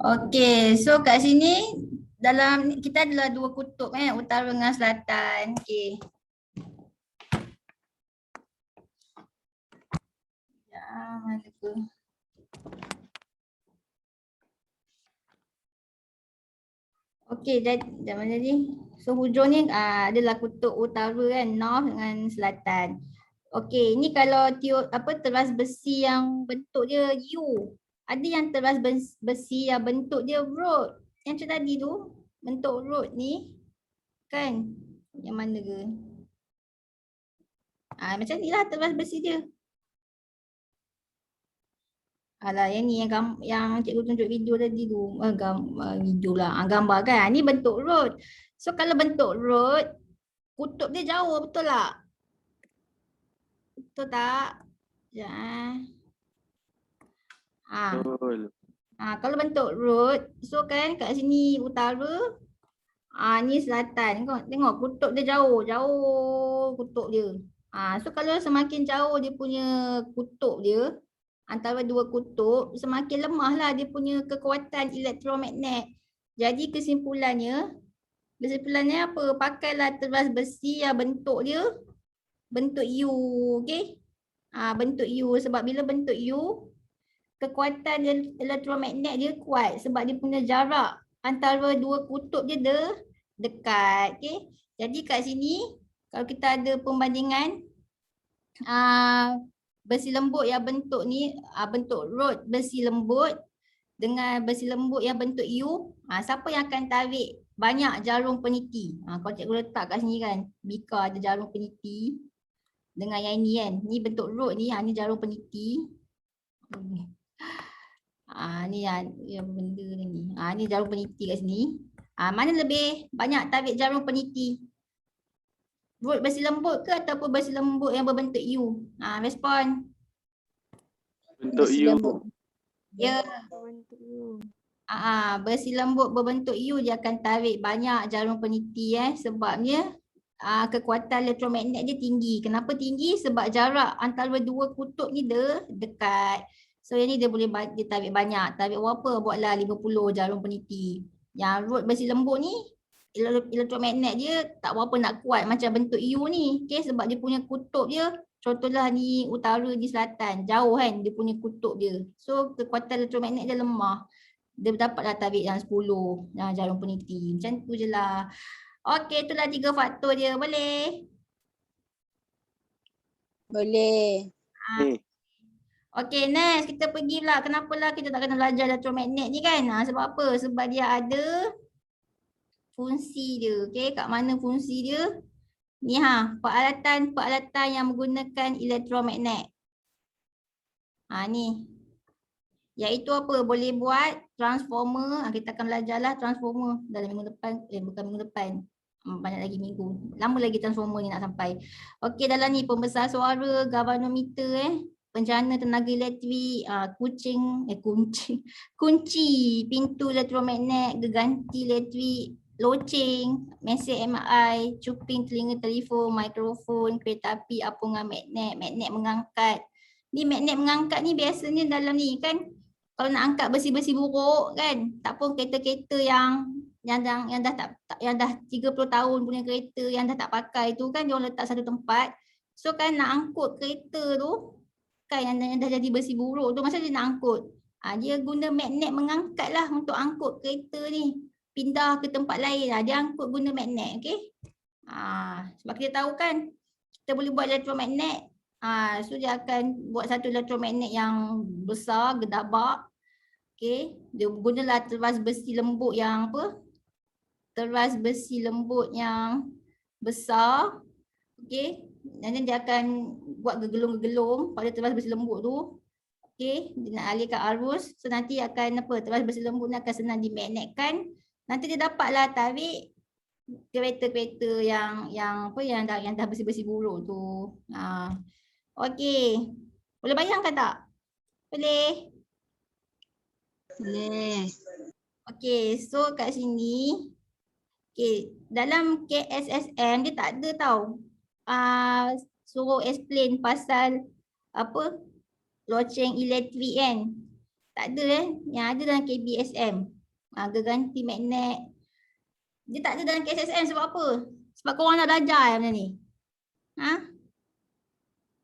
Okey, so kat sini dalam kita adalah dua kutub utara dengan selatan. Okey. Ya, mana tu? Okey, jadi mana ni? So hujung ni adalah kutub utara kan, north dengan selatan. Okey, ni kalau teras besi yang bentuk dia U. Ada yang teras besi yang bentuk dia rod. Yang macam tadi tu, bentuk rod ni kan? Yang mana ke? Macam ni lah teras besi dia. Alah, yang ni yang cikgu tunjuk video tadi tu. Video lah, gambar kan. Ni bentuk rod. So kalau bentuk rod, kutub dia jauh, betul tak? Betul tak? Ya. Betul. Kalau bentuk rod, so kan kat sini utara, ni selatan. Tengok kutub dia jauh, jauh kutub dia. So kalau semakin jauh dia punya kutub dia, antara dua kutub, semakin lemah lah dia punya kekuatan elektromagnet. Jadi kesimpulannya apa? Pakailah teras besi yang bentuk dia bentuk U, okey? Bentuk U, sebab bila bentuk U, kekuatan elektromagnet dia kuat sebab dia punya jarak antara dua kutub dia dekat, okey? Jadi kat sini kalau kita ada pembandingan besi lembut yang bentuk ni, bentuk rod besi lembut dengan besi lembut yang bentuk U, siapa yang akan tarik banyak jarum peniti? Kalau cikgu letak kat sini kan, bika ada jarum peniti dengan yang ini kan. Ni bentuk rod ni, ni jarum peniti. Ni yang benda ni. Ni jarum peniti kat sini. Mana lebih banyak tarik jarum peniti? Rod besi lembut ke ataupun besi lembut yang berbentuk U? Respon. Bentuk Besi U. lembut. Ya. Bentuk U. Besi lembut berbentuk U dia akan tarik banyak jarum peniti sebabnya kekuatan elektromagnet dia tinggi. Kenapa tinggi? Sebab jarak antara dua kutub ni dekat. So yang ni dia boleh dia tarik banyak. Tarik berapa? Buatlah 50 jarum peniti. Yang rod besi lembut ni elektromagnet dia tak berapa nak kuat macam bentuk U ni. Okay? Sebab dia punya kutub dia, contohlah ni utara, di selatan. Jauh kan dia punya kutub dia. So kekuatan elektromagnet dia lemah. Dia dapatlah tarik yang 10 jarum peniti. Macam tu je lah. Okey, itulah 3 faktor dia. Boleh? Boleh. Okey, next kita pergilah. Kenapalah kita tak kena belajar elektromagnet ni kan? Sebab apa? Sebab dia ada fungsi dia. Okey, kat mana fungsi dia? Ni peralatan yang menggunakan elektromagnet. Ni. Iaitu apa? Boleh buat transformer. Kita akan belajarlah transformer dalam minggu depan. Bukan minggu depan. Banyak lagi minggu. Lama lagi transformer ni nak sampai. Okey, dalam ni pembesar suara, galvanometer, pencana tenaga elektrik, kunci, pintu elektromagnet, geganti elektrik, loceng, mesin MRI, cuping telinga telefon, mikrofon, kereta api, apungan magnet mengangkat. Ni magnet mengangkat ni biasanya dalam ni kan, kalau nak angkat besi-besi buruk kan, tak pun kereta-kereta yang dah 30 tahun punya kereta yang dah tak pakai tu kan, dia orang letak satu tempat. So kan nak angkut kereta tu kan yang dah jadi besi buruk tu, masa dia nak angkut, dia guna magnet mengangkat lah untuk angkut kereta ni pindah ke tempat lain. Dia angkut guna magnet. Okay? Sebab kita tahu kan kita boleh buat elektromagnet. So dia akan buat satu elektromagnet yang besar, gedabak. Okay, dia gunalah teras besi lembut yang apa? Teras besi lembut yang besar. Okay, nanti dia akan buat gegelung-gegelung pada teras besi lembut tu. Okay, dia nak alihkan arus. So nanti akan apa? Teras besi lembut ni akan senang dimagnetkan. Nanti dia dapatlah tarik kereta-kereta yang dah besi-besi buruk tu. Okay, boleh bayangkan tak? Boleh? Boleh. Okay, so kat sini, dalam KSSM dia tak ada tau suruh explain pasal apa loceng elektrik kan. Tak ada Yang ada dalam KBSM. Geganti magnet. Dia tak ada dalam KSSM sebab apa? Sebab korang dah belajar benda ni.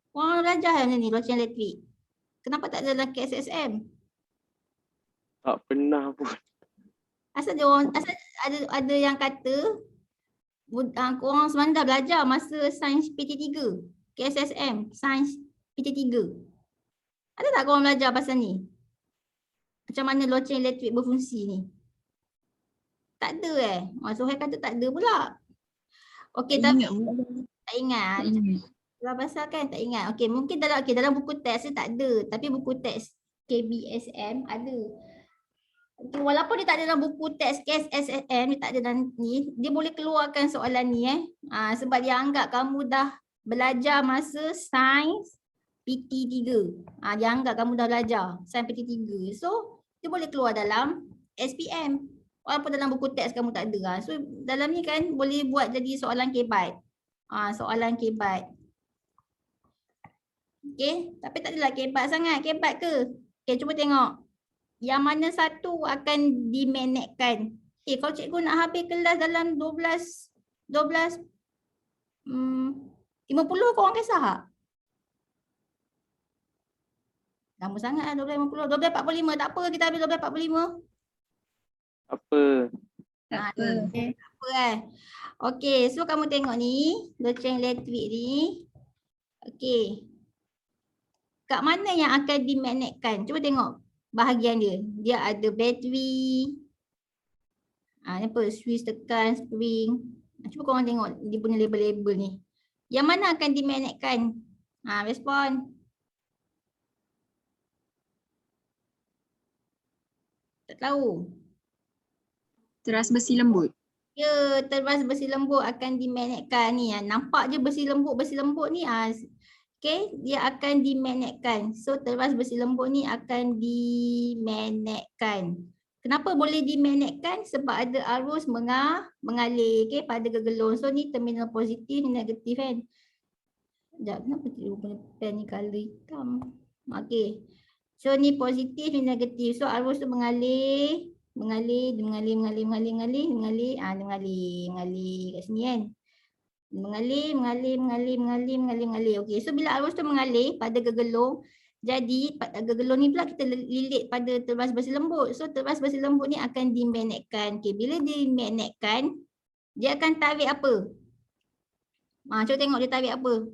Korang dah belajar benda ni, loceng elektrik. Kenapa tak ada dalam KSSM? Tak pernah pun. Asal ada yang kata korang sebenarnya dah belajar masa sains PT3, KSSM, sains PT3. Ada tak korang belajar pasal ni? Macam mana loceng elektrik berfungsi ni? Tak ada Suhail kata tak ada pula. Okey, tapi tak ingat. Sebab pasal kan tak ingat. Okey, mungkin dalam buku teks dia tak ada, tapi buku teks KBSM ada. Okay, walaupun dia tak ada dalam buku teks KSSM, dia tak ada dalam ni, dia boleh keluarkan soalan ni sebab dia anggap kamu dah belajar masa sains PT3. Dia anggap kamu dah belajar sains PT3. So, dia boleh keluar dalam SPM. Walaupun dalam buku teks kamu tak ada. So, dalam ni kan boleh buat jadi soalan kebat. Soalan kebat. Okay, tapi tak adalah kebat sangat. Kebat ke? Okay, cuba tengok. Yang mana satu akan dimanagkan? Kalau cikgu nak habis kelas dalam 50 korang kisah tak? Lama sangat lah 12.50. 12.45 tak apa, kita habis 12.45. Apa? Tak apa. Tak apa Okey, so kamu tengok ni, loceng elektrik ni. Okey. Kat mana yang akan dimagnetkan? Cuba tengok bahagian dia. Dia ada bateri. Ni apa? Switch tekan, spring. Cuba korang tengok dia punya label-label ni. Yang mana akan dimagnetkan? Respon. Tak tahu. Teras besi lembut. Ya, teras besi lembut akan dimagnetkan ni. Nampak je besi lembut ni. Okay, dia akan dimagnetkan. So, teras besi lembut ni akan dimagnetkan. Kenapa boleh dimagnetkan? Sebab ada arus mengalir pada gegelung. So, ni terminal positif, ni negatif kan. Sekejap, kenapa cikgu punya pen ni colour hitam? Okay. So, ni positif, ni negatif. So, arus tu mengalir kat sini kan. Mengalir. Okey, so bila arus tu mengalir pada gegelung, jadi pada gegelung ni pula kita lilit pada teras besi lembut. So teras besi lembut ni akan dimagnetkan. Okey, bila dimagnetkan, dia akan tarik apa? Cuba tengok dia tarik apa?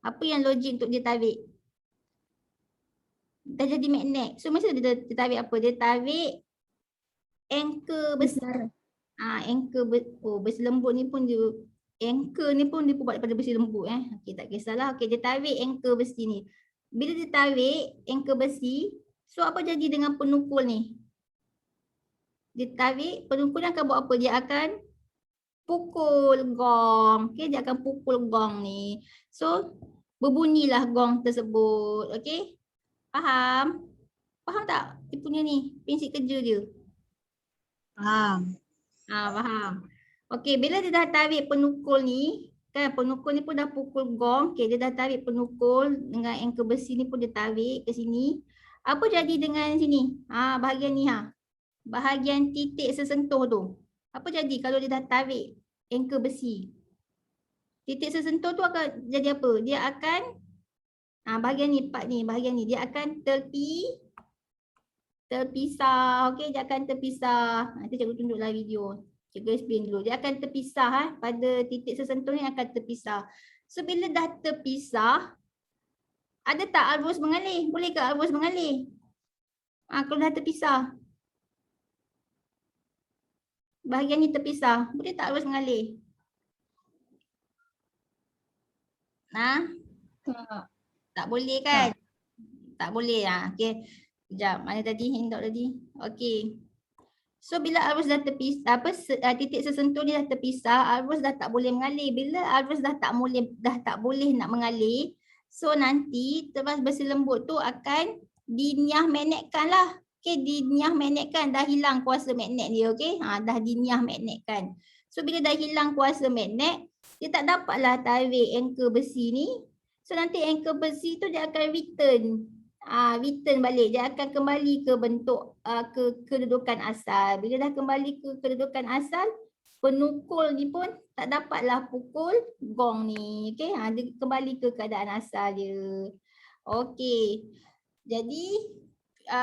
Apa yang logik untuk dia tarik? Dah jadi magnet. So mesti dia tarik apa? Dia tarik anchor besi. Besi lembut ni pun dia anchor ni pun dia buat daripada besi lembut Okey, tak kisahlah. Okey, dia tarik anchor besi ni. Bila dia tarik anchor besi, so apa jadi dengan penukul ni? Dia tarik, penukul ni akan buat apa? Dia akan pukul gong. Okey, dia akan pukul gong ni. So berbunyilah gong tersebut. Okey? Faham? Faham tak? Dia punya ni, prinsip kerja dia. Faham. Faham. Okey, bila dia dah tarik penukul ni, kan penukul ni pun dah pukul gong. Okey, dia dah tarik penukul dengan anchor besi ni pun dia tarik ke sini. Apa jadi dengan sini? Bahagian ni Bahagian titik sesentuh tu. Apa jadi kalau dia dah tarik anchor besi? Titik sesentuh tu akan jadi apa? Dia akan bahagian ni, part ni, bahagian ni dia akan terpisah. Okey, dia akan terpisah. Nanti cikgu tunjuklah video. Cikgu explain dulu. Dia akan terpisah pada titik sesentuh ni akan terpisah. So bila dah terpisah, ada tak arus mengalir? Boleh ke arus mengalir? Kalau dah terpisah. Bahagian ni terpisah. Boleh tak arus mengalir? Tak boleh kan? Tak boleh Okey. Sekejap, mana tadi handout tadi? Okey. So bila arus dah terpisah, titik sesentuh ni dah terpisah, arus dah tak boleh mengalir. Bila arus dah tak boleh nak mengalir, so nanti teras besi lembut tu akan diniah magnetkan lah. Okey, diniah magnetkan, dah hilang kuasa magnet dia, okey? Dah diniah magnetkan. So bila dah hilang kuasa magnet, dia tak dapatlah tarik anchor besi ni. So nanti anchor besi tu dia akan return. return balik. Dia akan kembali ke bentuk ke kedudukan asal. Bila dah kembali ke kedudukan asal, penukul ni pun tak dapatlah pukul gong ni. Okey, dia kembali ke keadaan asal dia. Okey. Jadi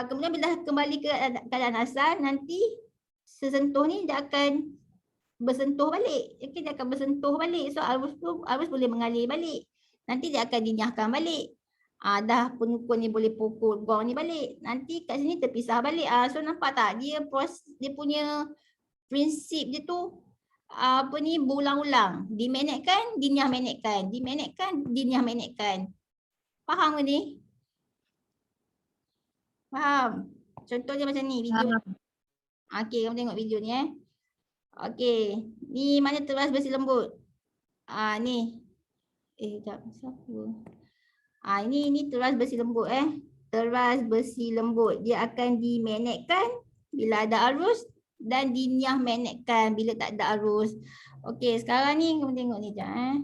kemudian bila dah kembali ke keadaan asal, nanti sesentuh ni dia akan bersentuh balik. Okey, dia akan bersentuh balik. So arus boleh mengalir balik. Nanti dia akan dinyahkan balik. Dah penukul ni boleh pukul gong ni balik. Nanti kat sini terpisah balik. So nampak tak dia punya prinsip dia tu berulang-ulang. Dimagnetkan, dinyah magnetkan. Dimagnetkan, dinyah magnetkan. Faham ke ni? Faham? Contohnya macam ni video. Okey, kamu tengok video ni Okey, ni mana teras besi lembut? Ni. Sekejap, siapa? Ini teras besi lembut Teras besi lembut. Dia akan dimagnetkan bila ada arus dan dinyah magnetkan bila tak ada arus. Okey, sekarang ni kamu tengok ni jap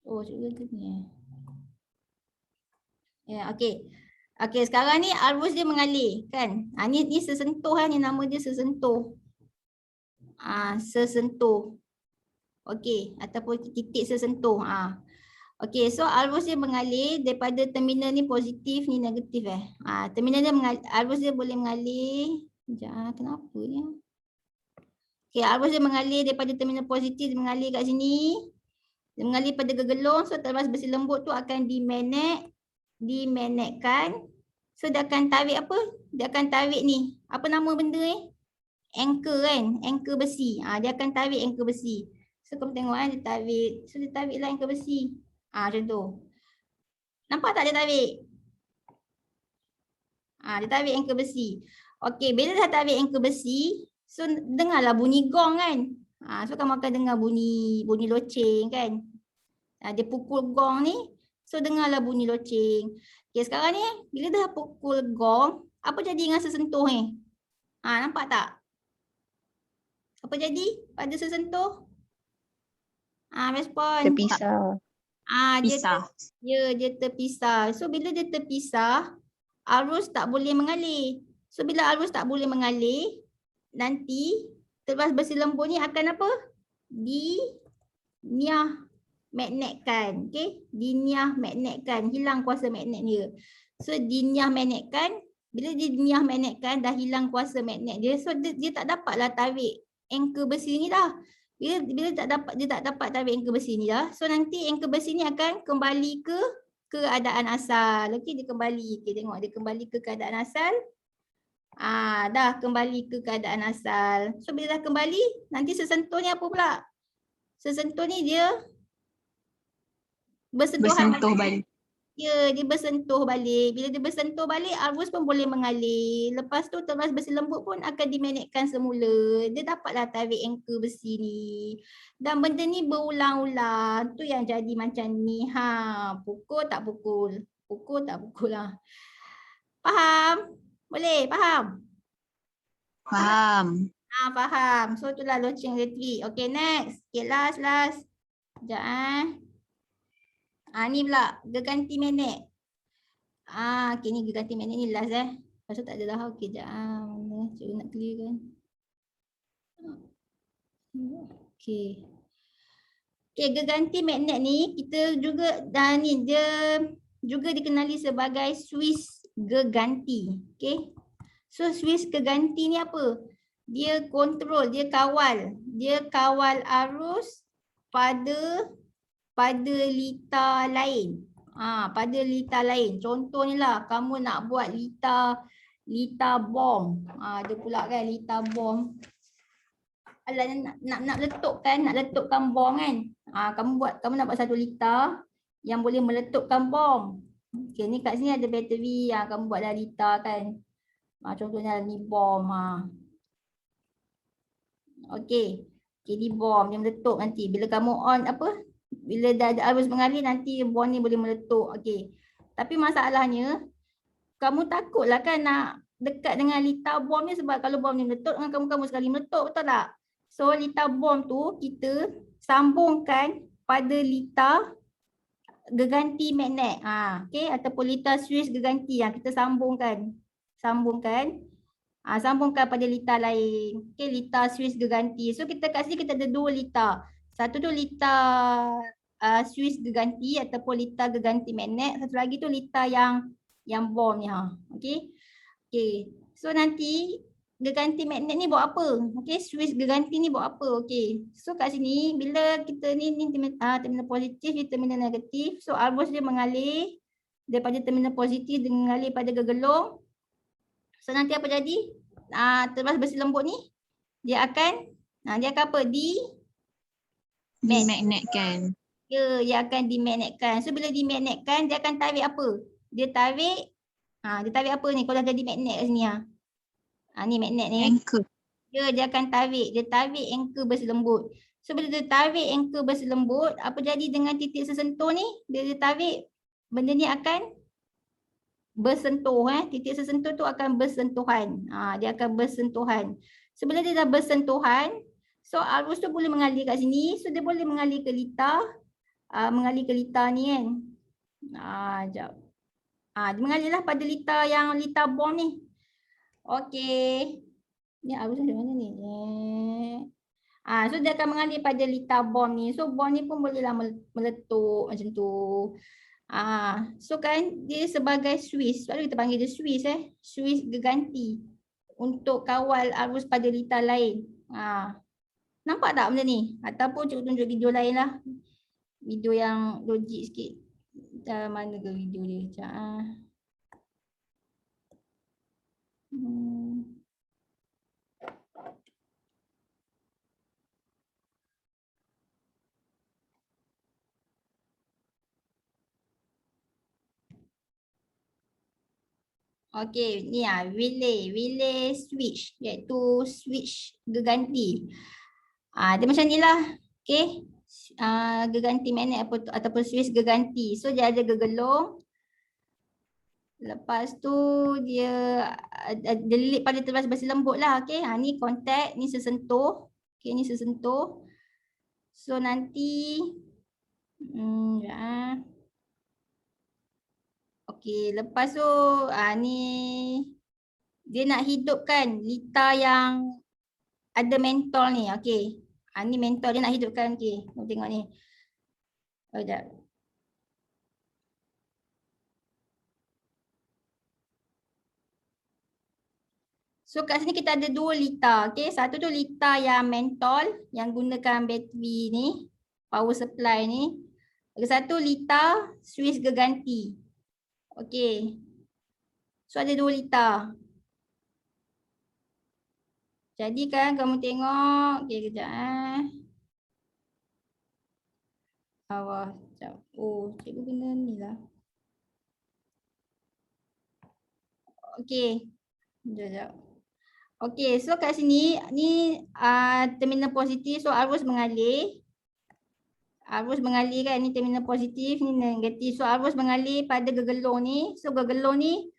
Oh, cuba ke ni okey. Okey, sekarang ni arus dia mengalir kan. Ni sesentuh ni nama dia sesentuh. Sesentuh. Okey, ataupun titik sesentuh. Okey, so arus dia mengalir daripada terminal ni positif ni negatif terminal dia arus dia boleh mengalir. Sekejap, kenapa ni? Okey, arus dia mengalir daripada terminal positif, dia mengalir kat sini. Dia mengalir pada gegelung, so teras besi lembut tu akan dimagnetkan. So dia akan tarik apa? Dia akan tarik ni. Apa nama benda ni? Anchor kan? Anchor besi. Dia akan tarik anchor besi. So kamu tengok dia tarik. So dia tariklah anchor besi. Macam tu. Nampak tak dia tarik? Dia tarik anchor besi. Okey, bila dah tarik anchor besi, so dengarlah bunyi gong kan? So kamu akan dengar bunyi loceng kan? Dia pukul gong ni, so dengarlah bunyi loceng. Okey, sekarang ni bila dah pukul gong, apa jadi dengan sesentuh ni? Nampak tak? Apa jadi pada sesentuh? Respon. Terpisah. Dia terpisah. So bila dia terpisah, arus tak boleh mengalir. So bila arus tak boleh mengalir, nanti teras besi lembut ni akan apa? Dinyah magnetkan. Okey, dinyah magnetkan, hilang kuasa magnet dia. So dinyah magnetkan, bila dia dinyah magnetkan dah hilang kuasa magnet dia, so dia tak dapatlah tarik anchor besi ni dah. Bila dia tak dapat tarik anchor besi ni dah, so nanti anchor besi ni akan kembali ke keadaan asal. Okey, dia kembali. Okey, tengok dia kembali ke keadaan asal. Dah kembali ke keadaan asal. So bila dah kembali, nanti sesentuh ni apa pula? Sesentuh ni dia bersentuhan balik. Ya, dia bersentuh balik. Bila dia bersentuh balik, arus pun boleh mengalir. Lepas tu teras besi lembut pun akan dimagnetkan semula. Dia dapatlah tarik anchor besi ni. Dan benda ni berulang-ulang. Tu yang jadi macam ni. Pukul tak pukul. Pukul tak pukul lah. Faham? Boleh? Faham? Faham. Faham. So itulah loceng elektrik. Okay, next. Okay, last. Sekejap ni pula geganti magnet. Okay, ni geganti magnet ni last Pasal tak ada dah. Okay, sekejap. Mana? Cikgu nak clear kan. Okay. Okay, geganti magnet ni kita juga ni dia juga dikenali sebagai Swiss geganti. Okay. So Swiss geganti ni apa? Dia kontrol, dia kawal arus pada litar lain. Pada litar lain. Contohnya lah kamu nak buat litar bom. Ada pula kan litar bom. Alah nak letupkan bom kan. Kamu nak buat satu litar yang boleh meletupkan bom. Okey, ni kat sini ada bateri yang kamu buat dah litar kan. Contohnya ni bom. Okey. Okey, ni bom dia meletup nanti. Bila kamu on bila dah ada arus mengalir nanti bom ni boleh meletup. Okey. Tapi masalahnya kamu takutlah kan nak dekat dengan litar bom ni sebab kalau bom ni meletup dengan kamu sekali meletup, betul tak? So litar bom tu kita sambungkan pada litar geganti magnet. Okey, ataupun litar Swiss geganti yang kita sambungkan. Sambungkan pada litar lain. Okey, litar Swiss geganti. So kita kat sini kita ada 2 litar. Satu tu litar Swiss geganti ataupun litar geganti magnet. Satu lagi tu litar yang bom ni Okey. Okey. So nanti geganti magnet ni buat apa? Okey, Swiss geganti ni buat apa? Okey. So kat sini bila kita ni terminal positif di terminal negatif, so arus dia mengalir daripada terminal positif dia mengalir pada gegelung. So nanti apa jadi? Terbas besi lembut ni dia akan apa? Dimagnetkan. Ya, dia akan dimagnetkan. So bila dimagnetkan dia akan tarik apa? Dia tarik apa ni kalau dah jadi magnet kat sini ni magnet ni. Anchor. Ya, dia akan tarik. Dia tarik anchor besi lembut. So bila dia tarik anchor besi lembut, apa jadi dengan titik sesentuh ni? Bila dia tarik, benda ni akan bersentuh. Titik sesentuh tu akan bersentuhan. Dia akan bersentuhan. So bila dia dah bersentuhan, so arus tu boleh mengalir kat sini. So dia boleh mengalir ke litar. Mengalir ke litar ni kan. Sekejap. Dia mengalirlah pada litar bom ni. Okey. Ni arus dari mana ni? So dia akan mengalir pada litar bom ni. So bom ni pun bolehlah meletup macam tu. So kan dia sebagai Swiss. Sebab kita panggil dia Swiss Swiss geganti untuk kawal arus pada litar lain. Nampak tak benda ni? Ataupun cikgu tunjuk video lain lah. Video yang logik sikit. Mana ke video dia? Sekejap. Okey, ni relay switch, iaitu switch geganti. Dia macam ni lah. Okey. Geganti magnet ataupun switch geganti. So dia ada gegelung. Lepas tu dia lilit pada terbas besi lembut lah. Okey, ni kontak, ni sesentuh. Okey, ni sesentuh. So nanti okey, lepas tu ni dia nak hidupkan litar yang ada mentol ni. Okey. Ni mentol dia nak hidupkan. Okey, tengok ni. Sekejap. So kat sini kita ada 2 litar. Okey, satu tu litar yang mentol yang gunakan bateri ni, power supply ni. Lagi satu litar Swiss geganti. Okey. So ada 2 litar. Jadi kan kamu tengok, okey kejap bawah. Sekejap. Oh, cikgu guna ni lah. Okey. Sekejap. Okey, so kat sini ni terminal positif, so arus mengalir. Arus mengalir kan, ni terminal positif, ni negatif. So arus mengalir pada gegelung ni. So gegelung ni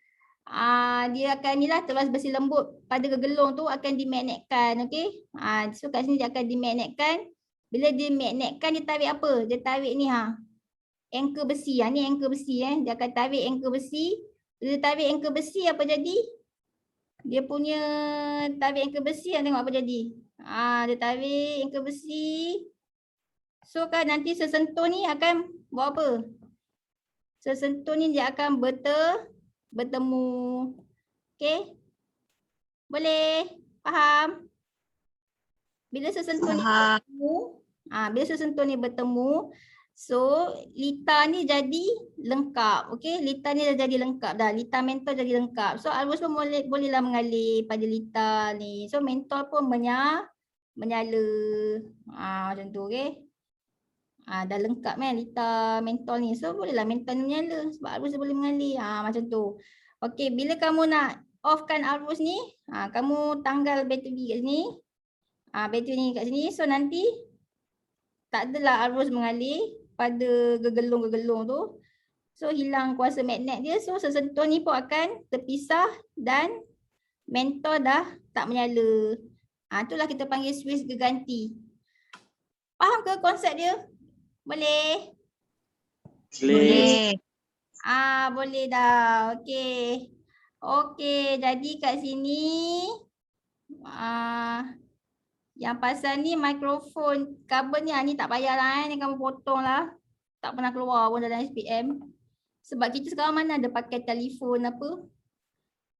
dia akan ni lah terbas besi lembut pada gegelung tu akan dimagnetkan. Okey. So kat sini dia akan dimagnetkan. Bila dia magnetkan dia tarik apa? Dia tarik ni anchor besi. Ni anchor besi Dia akan tarik anchor besi. Bila dia tarik anchor besi apa jadi? Dia punya tarik anchor besi tengok apa jadi. Dia tarik anchor besi. So kan nanti sesentuh ni akan buat apa? Sesentuh ni dia akan bertemu. Okey? Boleh? Faham? Bila sesentuh ni bertemu, bila sesentuh ni bertemu, so litar ni jadi lengkap. Okey, litar ni dah jadi lengkap dah. Litar mentol jadi lengkap. So arus pun bolehlah mengalir pada litar ni. So mentol pun menyala. Macam tu, okey. Dah lengkap kan litar mentol ni. So bolehlah mentol ni menyala sebab arus dia boleh mengalir. Macam tu. Okey, bila kamu nak offkan arus ni, kamu tanggal bateri kat sini. Bateri ni kat sini. So nanti tak adalah arus mengalir pada gegelung-gegelung tu. So hilang kuasa magnet dia. So sesentuh ni pun akan terpisah dan mentol dah tak menyala. Itulah kita panggil Swiss geganti. Faham ke konsep dia? Boleh? Boleh. Boleh dah. Okey. Okey, jadi kat sini yang pasal ni mikrofon kabel ni tak payahlah ni kamu potong lah. Tak pernah keluar pun dalam SPM. Sebab kita sekarang mana ada pakai telefon apa?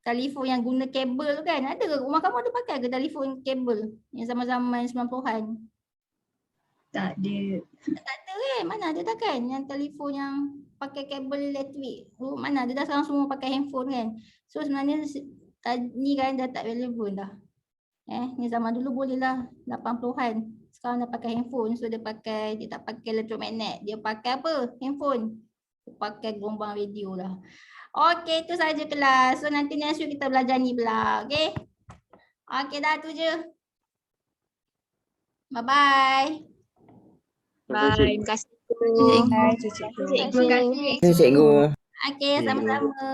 Telefon yang guna kabel tu kan? Ada ke rumah kamu ada pakai ke telefon kabel yang zaman-zaman 90-an? Tak ada. Tak ada kan? Mana ada dah kan yang telefon yang pakai kabel elektrik. Mana ada dah sekarang semua pakai handphone kan. So sebenarnya ni kan dah tak relevan dah. Ni zaman dulu boleh lah 80-an. Sekarang dah pakai handphone. So dia tak pakai elektromagnet. Dia pakai apa? Handphone. Dia pakai gelombang radio lah. Okey, itu saja kelas. So nanti next week kita belajar ni pula. Okey. Okey dah tu je. Bye-bye. Bye. Terima kasih. Terima kasih. Terima kasih. Cikgu. Okey, sama-sama.